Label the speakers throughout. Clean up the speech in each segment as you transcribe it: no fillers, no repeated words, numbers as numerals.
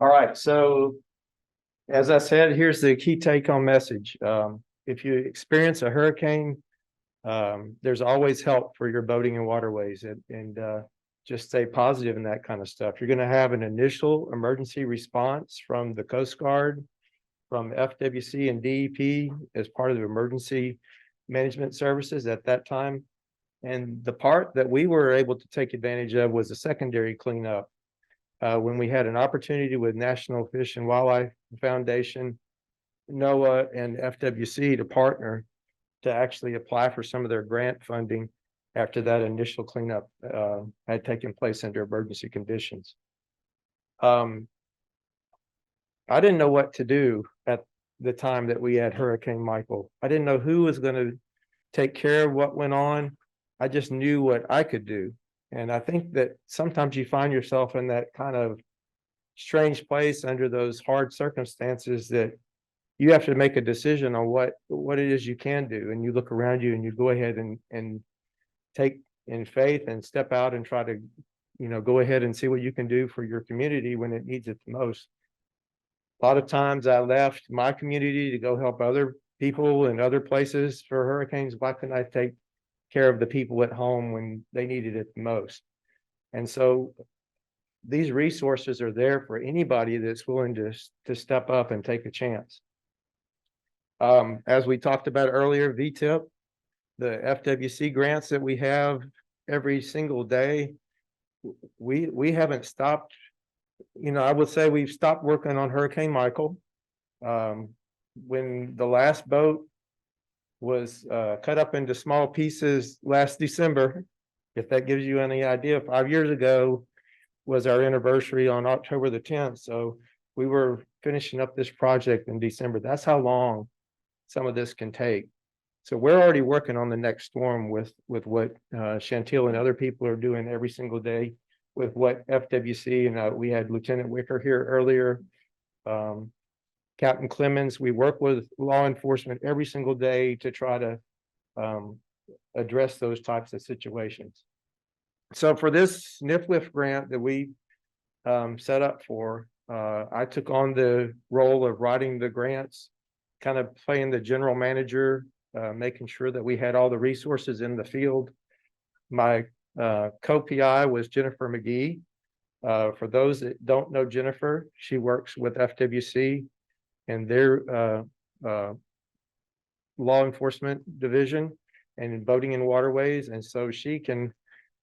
Speaker 1: All right, so as I said, here's the key take-home message. If you experience a hurricane, there's always help for your boating and waterways, and just stay positive in that kind of stuff. You're going to have an initial emergency response from the Coast Guard, from FWC and DEP as part of the emergency management services at that time. And the part that we were able to take advantage of was a secondary cleanup. When we had an opportunity with National Fish and Wildlife Foundation, NOAA, and FWC to partner to actually apply for some of their grant funding after that initial cleanup had taken place under emergency conditions. I didn't know what to do at the time that we had Hurricane Michael. I didn't know who was going to take care of what went on. I just knew what I could do. And I think that sometimes you find yourself in that kind of strange place under those hard circumstances that you have to make a decision on what it is you can do. And you look around you and you go ahead and take in faith and step out and try to, go ahead and see what you can do for your community when it needs it the most. A lot of times I left my community to go help other people in other places for hurricanes. Why couldn't I take care of the people at home when they needed it the most? And so these resources are there for anybody that's willing to step up and take a chance. As we talked about earlier, VTIP, the FWC grants that we have every single day, we haven't stopped. I would say we've stopped working on Hurricane Michael. When the last boat was cut up into small pieces last December, if that gives you any idea, 5 years ago was our anniversary on October the 10th. So we were finishing up this project in December. That's how long some of this can take. So we're already working on the next storm with what Chantil and other people are doing every single day with what FWC, and we had Lieutenant Wicker here earlier, Captain Clemens. We work with law enforcement every single day to try to address those types of situations. So for this NIFLIF grant that we set up for, I took on the role of writing the grants, kind of playing the general manager, making sure that we had all the resources in the field. My co-PI was Jennifer McGee. For those that don't know Jennifer, she works with FWC and their law enforcement division and in boating and waterways. And so she can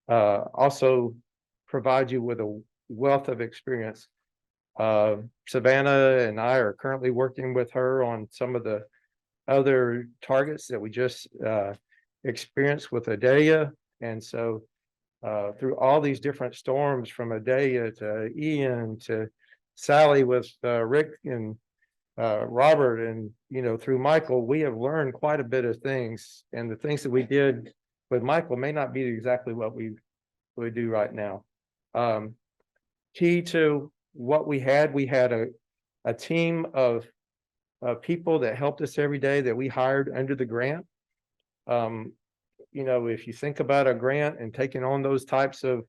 Speaker 1: also provide you with a wealth of experience. Savannah and I are currently working with her on some of the other targets that we just experienced with Idalia. And so through all these different storms, from Idalia to Ian to Sally with Rick and Robert, and through Michael, we have learned quite a bit of things. And the things that we did with Michael may not be exactly what we do right now. Key to what we had a team of people that helped us every day that we hired under the grant. If you think about a grant and taking on those types of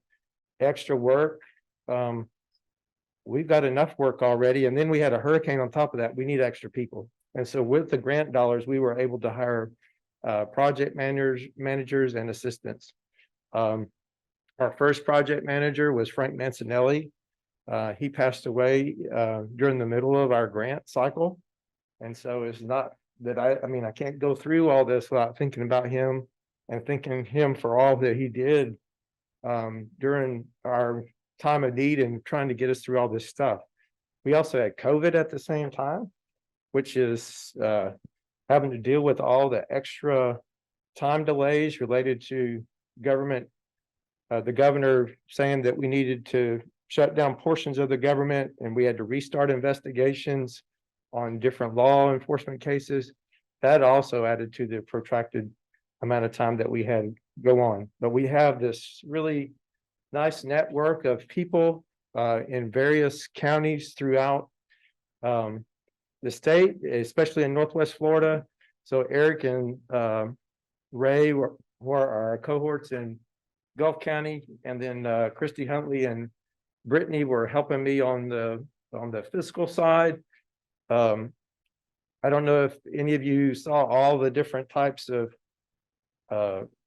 Speaker 1: extra work, we've got enough work already. And then we had a hurricane on top of that. We need extra people. And so with the grant dollars, we were able to hire project managers and assistants. Our first project manager was Frank Mancinelli. He passed away during the middle of our grant cycle. And so it's not that I can't go through all this without thinking about him and thanking him for all that he did during our time of need and trying to get us through all this stuff. We also had COVID at the same time, which is having to deal with all the extra time delays related to government, the governor saying that we needed to shut down portions of the government and we had to restart investigations on different law enforcement cases. That also added to the protracted amount of time that we had go on. But we have this really nice network of people in various counties throughout the state, especially in Northwest Florida. So Eric and Ray were our cohorts in Gulf County, and then Christy Huntley and Brittany were helping me on the On the fiscal side, I don't know if any of you saw all the different types of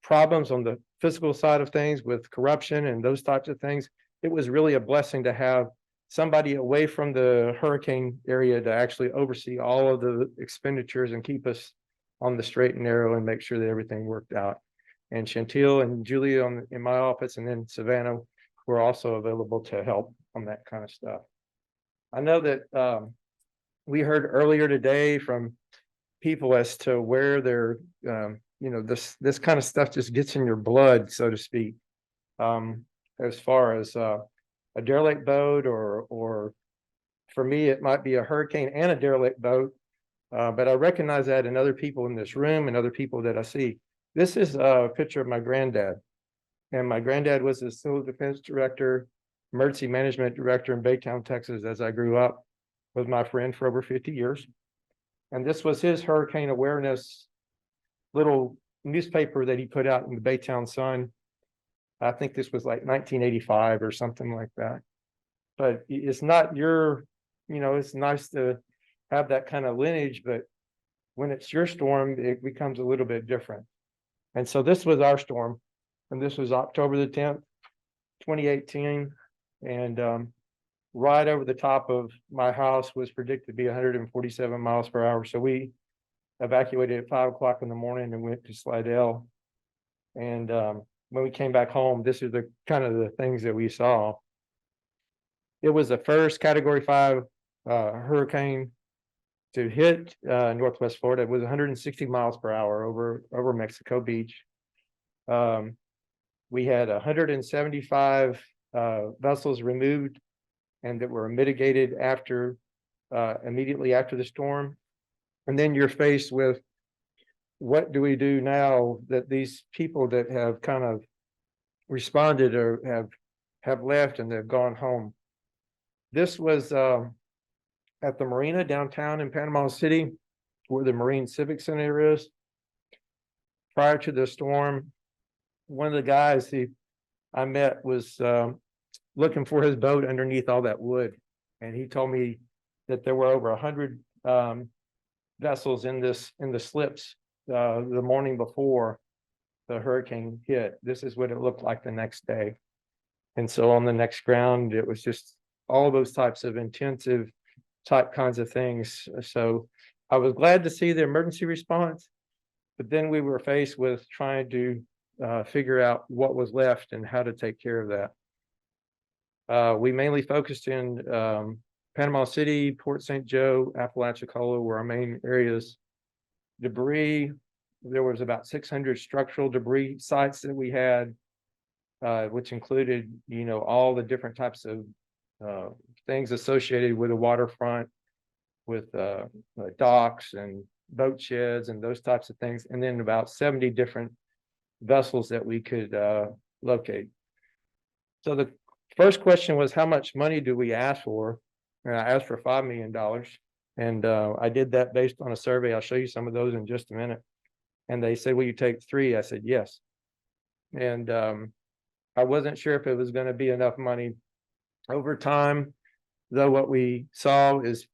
Speaker 1: problems on the fiscal side of things with corruption and those types of things. It was really a blessing to have somebody away from the hurricane area to actually oversee all of the expenditures and keep us on the straight and narrow and make sure that everything worked out. And Chantil and Julia in my office, and then Savannah were also available to help on that kind of stuff. I know that we heard earlier today from people as to where they're, this kind of stuff just gets in your blood, so to speak. As far as a derelict boat, or for me, it might be a hurricane and a derelict boat. But I recognize that in other people in this room and other people that I see. This is a picture of my granddad. And my granddad was the Civil Defense Director, Emergency Management Director in Baytown, Texas, as I grew up with my friend for over 50 years. And this was his hurricane awareness little newspaper that he put out in the Baytown Sun. I think this was like 1985 or something like that. But it's not your, it's nice to have that kind of lineage, but when it's your storm, it becomes a little bit different. And so this was our storm, and this was October the 10th, 2018. And right over the top of my house was predicted to be 147 miles per hour. So we evacuated at 5 o'clock in the morning and went to Slidell. And when we came back home, this is the kind of the things that we saw. It was the first Category 5 hurricane to hit Northwest Florida. It was 160 miles per hour over Mexico Beach. We had 175 vessels removed and that were mitigated after immediately after the storm. And then you're faced with, what do we do now that these people that have kind of responded or have left and they've gone home? This was at the marina downtown in Panama City, where the Marine Civic Center is. Prior to the storm, one of the guys I met was looking for his boat underneath all that wood. And he told me that there were over 100 vessels in the slips the morning before the hurricane hit. This is what it looked like the next day. And so on the next ground, it was just all those types of intensive type kinds of things. So I was glad to see the emergency response, but then we were faced with trying to figure out what was left and how to take care of that. We mainly focused in Panama City, Port St. Joe, Apalachicola were our main areas. Debris, there was about 600 structural debris sites that we had, which included, all the different types of things associated with the waterfront, with docks and boat sheds and those types of things, and then about 70 different vessels that we could locate. So the first question was, how much money do we ask for? And I asked for $5 million. And I did that based on a survey. I'll show you some of those in just a minute. And they said, will you take 3? I said, yes. And I wasn't sure if it was going to be enough money. Over time, though, what we saw is,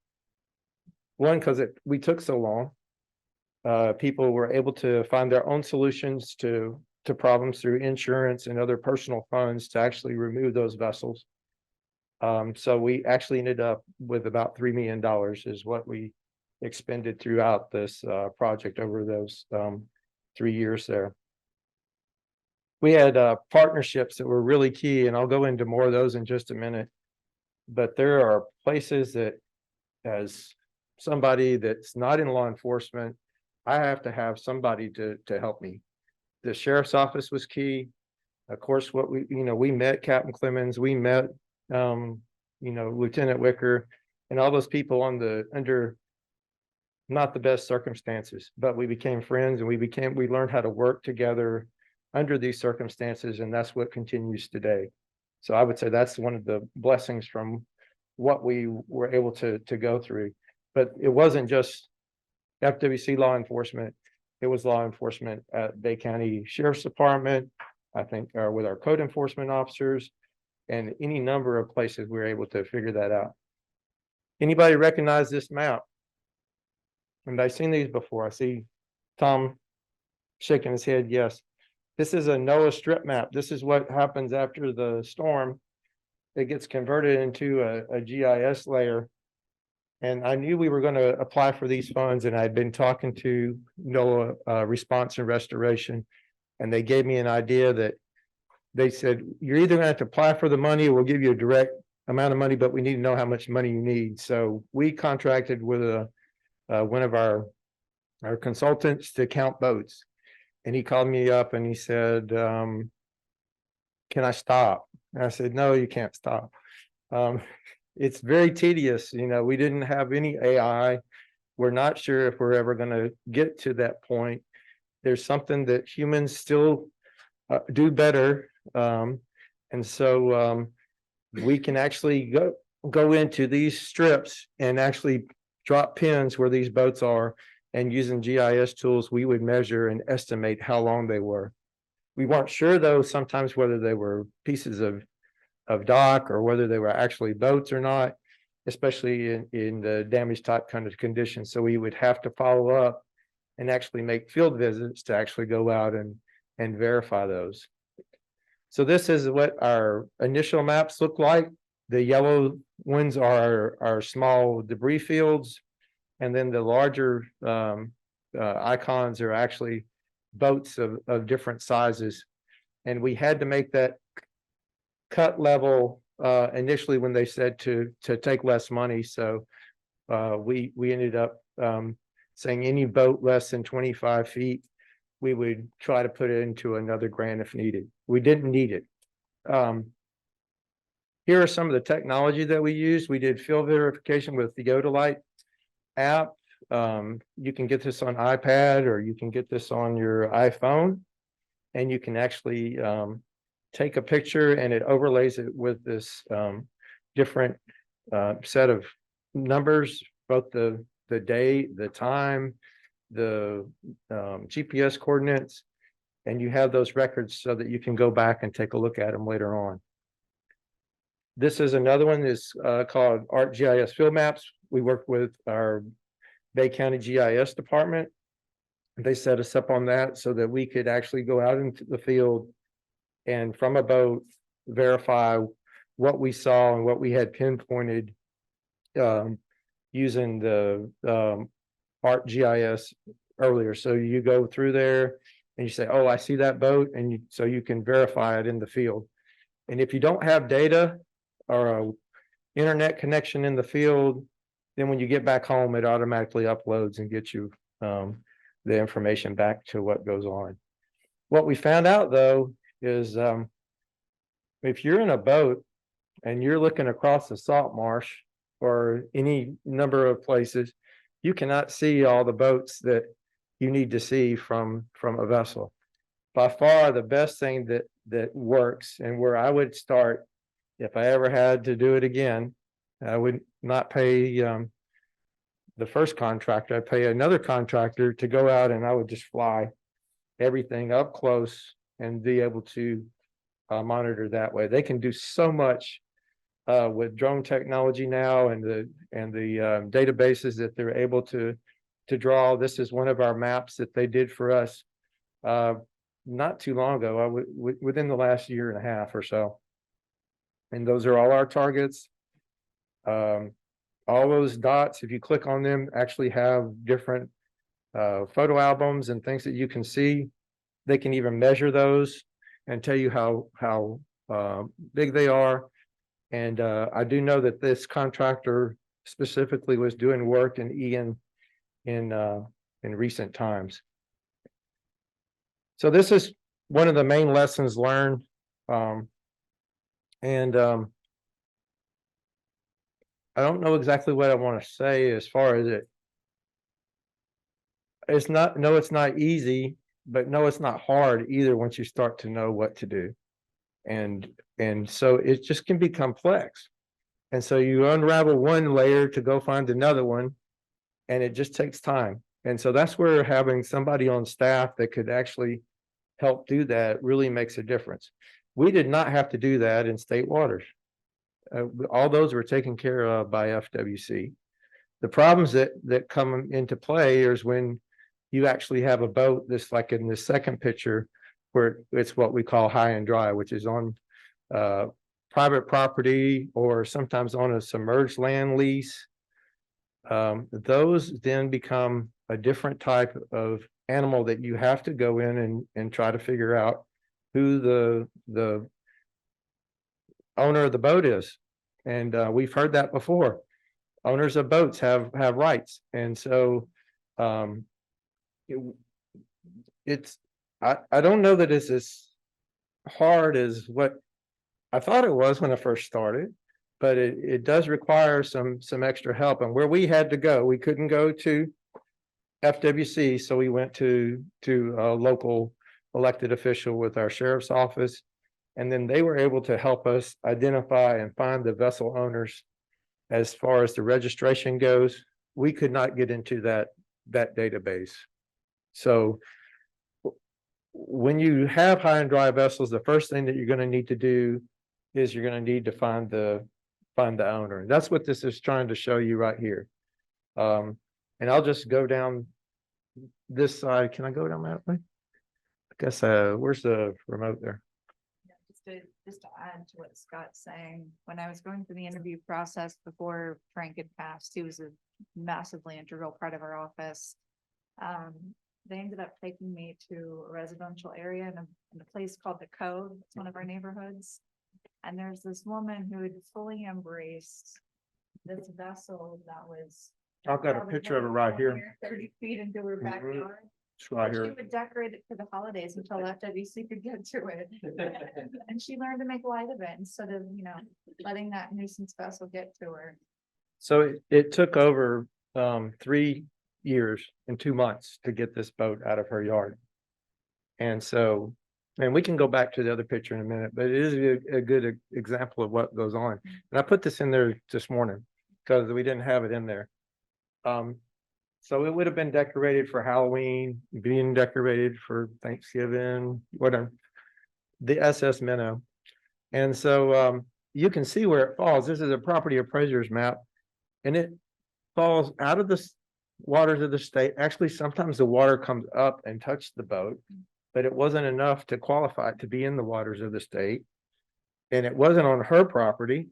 Speaker 1: one, because we took so long, people were able to find their own solutions to problems through insurance and other personal funds to actually remove those vessels. So we actually ended up with about $3 million is what we expended throughout this project over those 3 years there. We had partnerships that were really key, and I'll go into more of those in just a minute. But there are places that, as somebody that's not in law enforcement, I have to have somebody to help me. The sheriff's office was key. Of course, what we met Captain Clemens, we met Lieutenant Wicker, and all those people under not the best circumstances, but we became friends, and we learned how to work together under these circumstances, and that's what continues today. So I would say that's one of the blessings from what we were able to go through. But it wasn't just FWC law enforcement, it was law enforcement at Bay County Sheriff's Department, I think, with our code enforcement officers, and any number of places we were able to figure that out. Anybody recognize this map? And I've seen these before. I see Tom shaking his head, yes. This is a NOAA strip map. This is what happens after the storm. It gets converted into a GIS layer. And I knew we were going to apply for these funds, and I'd been talking to NOAA Response and Restoration, and they gave me an idea that they said, you're either going to have to apply for the money, or we'll give you a direct amount of money, but we need to know how much money you need. So we contracted with one of our consultants to count boats. And he called me up and he said, can I stop? And I said, no, you can't stop. It's very tedious. You know, we didn't have any AI. We're not sure if we're ever going to get to that point. There's something that humans still do better. And so we can actually go into these strips and actually drop pins where these boats are, and using GIS tools, we would measure and estimate how long they were. We weren't sure though, sometimes whether they were pieces of dock or whether they were actually boats or not, especially in the damaged type kind of conditions. So we would have to follow up and actually make field visits to actually go out and verify those. So this is what our initial maps look like. The yellow ones are our small debris fields, and then the larger icons are actually boats of different sizes. And we had to make that cut level initially when they said to take less money. So we ended up saying any boat less than 25 feet, we would try to put it into another grant if needed. We didn't need it. Here are some of the technology that we used. We did field verification with the Theodolite app. You can get this on iPad or you can get this on your iPhone, and you can actually take a picture and it overlays it with this different set of numbers, both the date, the time, the GPS coordinates, and you have those records so that you can go back and take a look at them later on. This is another one that's called ArcGIS Field Maps. We work with our Bay County GIS department. They set us up on that so that we could actually go out into the field and from a boat verify what we saw and what we had pinpointed using the ArcGIS earlier. So you go through there and you say, oh, I see that boat, and so you can verify it in the field. And if you don't have data or a internet connection in the field, then when you get back home, it automatically uploads and gets you the information back to what goes on. What we found out though is if you're in a boat and you're looking across the salt marsh or any number of places, you cannot see all the boats that you need to see from a vessel. By far the best thing that works, and where I would start if I ever had to do it again, I would not pay the first contractor. I'd pay another contractor to go out, and I would just fly everything up close and be able to monitor that way. They can do so much with drone technology now, and the databases that they're able to draw. This is one of our maps that they did for us not too long ago, within the last year and a half or so. And those are all our targets. All those dots, if you click on them, actually have different photo albums and things that you can see. They can even measure those and tell you how big they are. And I do know that this contractor specifically was doing work in Ian in recent times. So this is one of the main lessons learned. I don't know exactly what I want to say as far as it's not easy, but no, it's not hard either once you start to know what to do. And so it just can be complex. And so you unravel one layer to go find another one, and it just takes time. And so that's where having somebody on staff that could actually help do that really makes a difference. We did not have to do that in state waters. all those were taken care of by FWC. The problems that come into play is when you actually have a boat, this like in the second picture, where it's what we call high and dry, which is on private property or sometimes on a submerged land lease. Those then become a different type of animal that you have to go in and try to figure out who the owner of the boat is. And we've heard that before. Owners of boats have rights. And so I don't know that it's as hard as what I thought it was when I first started, but it does require some extra help. And where we had to go, we couldn't go to FWC, so we went to a local elected official with our sheriff's office, and then they were able to help us identify and find the vessel owners. As far as the registration goes, we could not get into that database. So when you have high and dry vessels, the first thing that you're going to need to do is you're going to need to find the owner. And that's what this is trying to show you right here. And I'll just go down this side. Can I go down that way? I guess where's the remote there?
Speaker 2: Just to add to what Scott's saying, when I was going through the interview process before Frank had passed, he was a massively integral part of our office. They ended up taking me to a residential area in a place called the Cove. It's one of our neighborhoods. And there's this woman who had fully embraced this vessel that was.
Speaker 1: I've got a picture of it right here.
Speaker 2: 30 feet into her backyard.
Speaker 1: It's right
Speaker 2: She
Speaker 1: here.
Speaker 2: would decorate it for the holidays until FWC could get to it. And she learned to make light of it instead of, letting that nuisance vessel get to her.
Speaker 1: So it took over 3 years and 2 months to get this boat out of her yard. And so, and we can go back to the other picture in a minute, but it is a good example of what goes on. And I put this in there this morning because we didn't have it in there. So it would have been decorated for Halloween, being decorated for Thanksgiving, whatever, the SS Minnow. And so you can see where it falls. This is a property appraiser's map, and it falls out of the waters of the state. Actually, sometimes the water comes up and touches the boat, but it wasn't enough to qualify it to be in the waters of the state. And it wasn't on her property.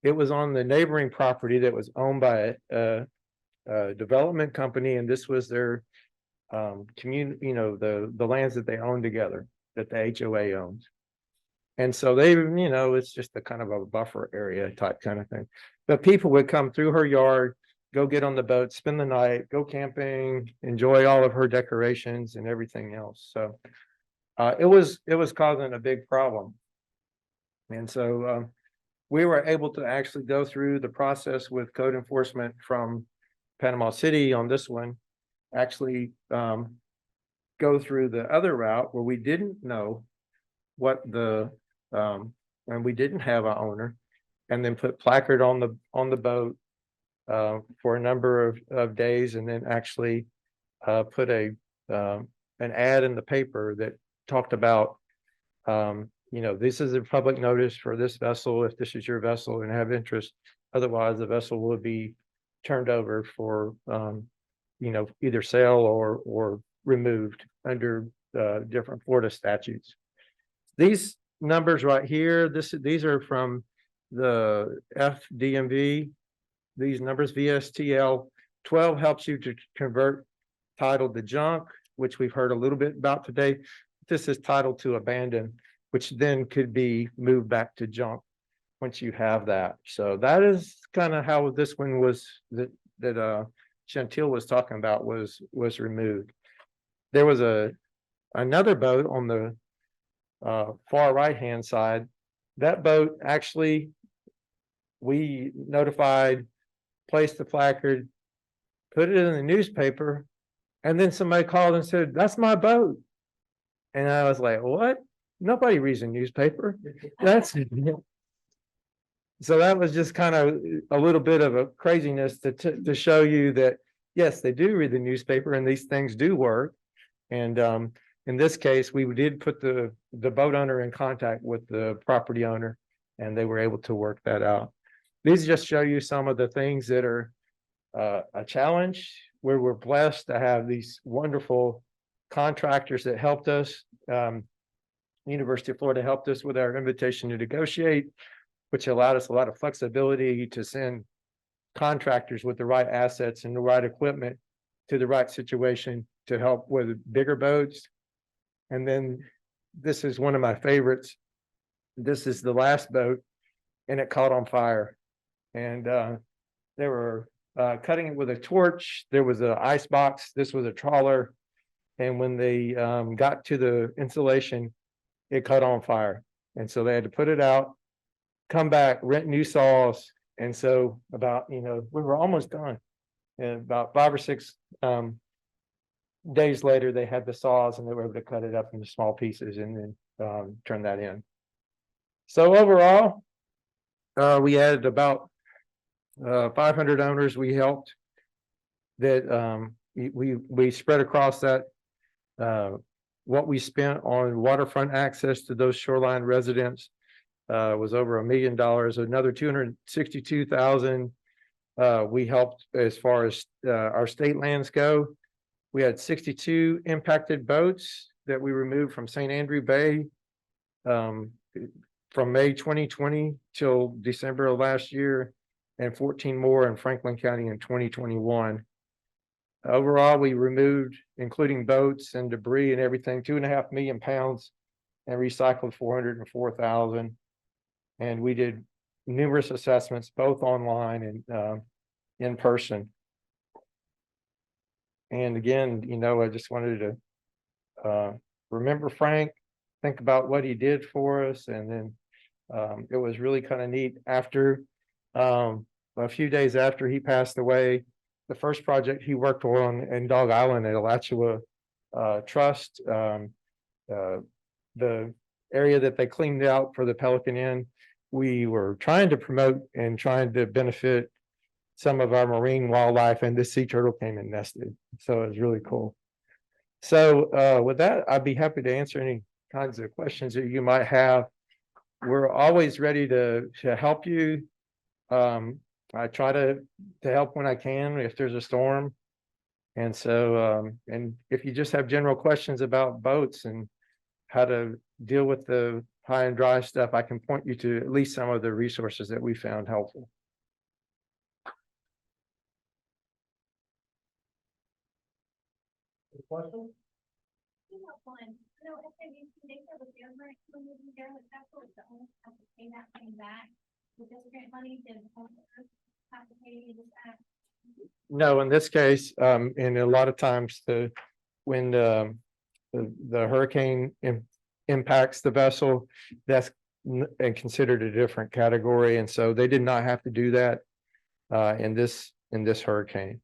Speaker 1: It was on the neighboring property that was owned by a development company, and this was their community, the lands that they own together, that the HOA owns. And so they, it's just a kind of a buffer area type kind of thing. But people would come through her yard, go get on the boat, spend the night, go camping, enjoy all of her decorations and everything else. So it was causing a big problem. And so we were able to actually go through the process with code enforcement from Panama City on this one, actually go through the other route where we didn't know what and we didn't have an owner, and then put placard on the boat for a number of days, and then actually put an ad in the paper that talked about this is a public notice for this vessel if this is your vessel and have interest. Otherwise, the vessel will be turned over for either sale or removed under different Florida statutes. These numbers right here, these are from the FDMV. These numbers, VSTL 12 helps you to convert title to junk, which we've heard a little bit about today. This is title to abandon, which then could be moved back to junk once you have that. So that is kind of how this one was that Chantil was talking about was removed. There was another boat on the far right hand side. That boat actually, we notified, placed the placard, put it in the newspaper, and then somebody called and said, "That's my boat." And I was like, "What? Nobody reads a newspaper." So that was just kind of a little bit of a craziness to show you that, yes, they do read the newspaper and these things do work. And in this case, we did put the boat owner in contact with the property owner, and they were able to work that out. These just show you some of the things that are a challenge, where we're blessed to have these wonderful contractors that helped us. University of Florida helped us with our invitation to negotiate, which allowed us a lot of flexibility to send contractors with the right assets and the right equipment to the right situation to help with bigger boats. And then this is one of my favorites. This is the last boat, and it caught on fire. And they were cutting it with a torch. There was an ice box. This was a trawler. And when they got to the insulation, it caught on fire. And so they had to put it out, come back, rent new saws. And so about, we were almost done. And about 5 or 6 days later, they had the saws and they were able to cut it up into small pieces and then turn that in. So overall, we added about 500 owners we helped that we spread across that. What we spent on waterfront access to those shoreline residents was over $1 million. Another 262,000 we helped as far as our state lands go. We had 62 impacted boats that we removed from St. Andrew Bay from May 2020 till December of last year, and 14 more in Franklin County in 2021. Overall, we removed, including boats and debris and everything, 2.5 million pounds and recycled 404,000. And we did numerous assessments, both online and in person. And again, I just wanted to remember Frank, think about what he did for us. And then it was really kind of neat after a few days after he passed away, the first project he worked on in Dog Island at Alachua Trust, the area that they cleaned out for the Pelican Inn, we were trying to promote and trying to benefit some of our marine wildlife, and this sea turtle came and nested. So it was really cool. So with that, I'd be happy to answer any kinds of questions that you might have. We're always ready to help you. I try to help when I can if there's a storm. And so, and if you just have general questions about boats and how to deal with the high and dry stuff, I can point you to at least some of the resources that we found helpful. Questions? No, in this case, and a lot of times when the hurricane impacts the vessel, that's and considered a different category, and so they did not have to do that in this hurricane.